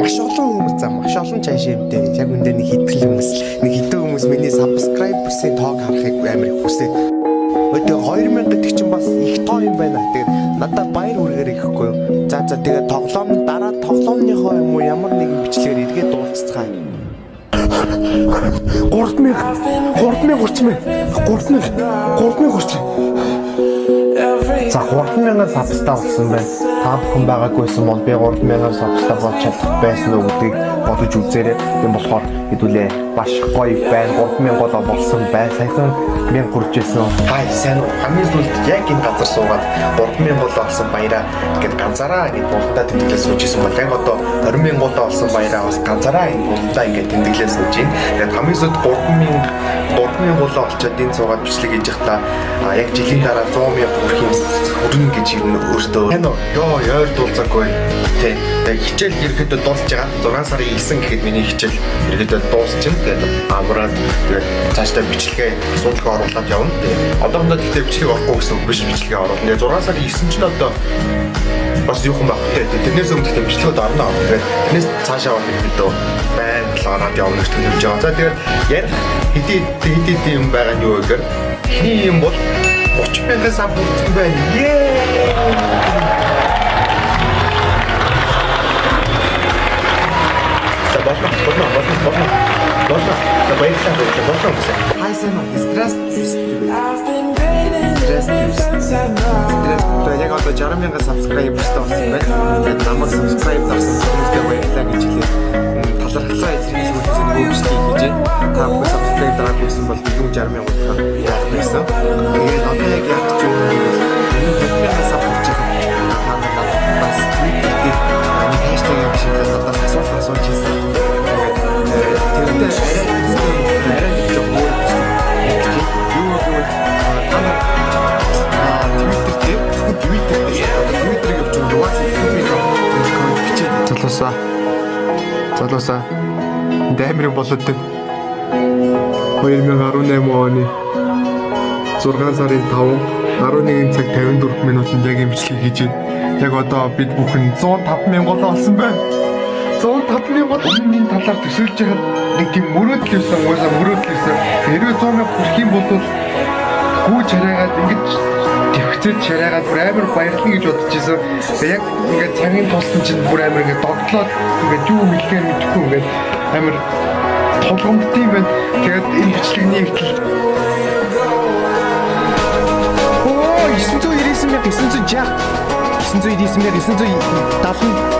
маш олон чашаамтай. Яг үндэ нэг хэдэн хүмүүс миний subscriber-ийн тоог харахыг амар их хүсээд. Өдөө 2000 гэдэг чинь бас их тоо юм байна. Тэгээд надад баяр үргээр ихэхгүй юу. За тэгээд дараа тоглоомныхоо юм уу ямар нэгэн бичлэгээр эргээд дуусцгаая. 3030. За 3000 сабстаа болсон байна. Та бүхэн байгаагүйсэн бол би 3000 сабстаа болж чадах байсан уу гэдгийг бодож үзээрэй. Тийм болохоор хэдүүлээ маш гоё байна. 3000 гол болсон байна. Саяхан 1000 хүрч ирсэн. Хай сайн уу? Хамгийн сүүлд яг энэ газар суугаад 3000 гол олсон баяраа гэд ганцаараа ингэ бунтаа тэмдэглээ сууж исэн бол яг одоо 20000 гол олсон баяраа бас ганцаараа ингэ бунтаа ингэ тэмдэглээ сууж байна. Тэгээд хамгийн сүүлд 3000 гол олчоод энэ суугаад бичлэг хийж явахдаа яг жилийн дараа 100,000 хүрэх юм хүрнэ гэж юм өөртөө. Йоо яар дуулцаагүй. Тэ хичээл ерөөдөө дуусж байгаа. 6 сарын 9 гэхэд миний хичээл ерөөдөө дуусчихна. Тэгээд амраад тэгээд цаашдаа бичлэгээ суулгаа оруулаад явна. Тэгээд одоохондоо тэгтээ бичлэг орохгүй гэсэн үг биш, бичлэгээ оруулна. Тэгээд 6 сарын 9 чинь одоо бас юу юм аах. Тэрнээс өмнө тэгтээ бичлэгүүд орно. Тэгээд тэрнээс цаашаа бол ерөөдөө байн болоод явна гэж төлөвлөж байгаа. За тэгээд ярих хэдий юм байгаа нь юу гэхээр эхний юм бол 30,000 саб хүрсэн байна. Болно. Хайсан стресс. Яг одоо 60,000 subscriber-тай болсон байна. Тэгээд намайг subscribe дарсан хүмүүстээ баярлалаа гэж хэлээ. Талархлаа эзэмших үзсэн нөхөмжтэй хийж байна. Та бүхэн subscribe дараагүйсэн бол илүү 60,000 удаа яах байсан. Тэгээд одоо яг яаж ч юм бол энэ 50,000 subscribe хийж байгаа. Бас tweet-ийг хэштег юм шиг надад асууж хийсэн. Тэгээд арай жоо юу Залуусаа даймир болоод 2018 оны 6 сарын 5 11 цаг 54 минутанд яг юм бичлэг хийж байна. Яг одоо бид бүхэн 105,000 гол олсон байна. 105,000 гол өмнөний талаар төсөөлж яхад нэг тийм мөрөөдөл ирсэн. Хэрвээ 100,000 хүрэх юм бол гүү чараагаад ингэж төвхцөд чараагаад бүр амар баярлна гэж бодож ирсэн. Тэгээ яг ингээд цагийн тулсан чинь бүр амар ингээд догтлоод ингээд юу хэлэхээр мэдэхгүй ингээд амар толгомдсон юм байна. Тэгээд энэ бичлэгний ихтэл 999,960 999,970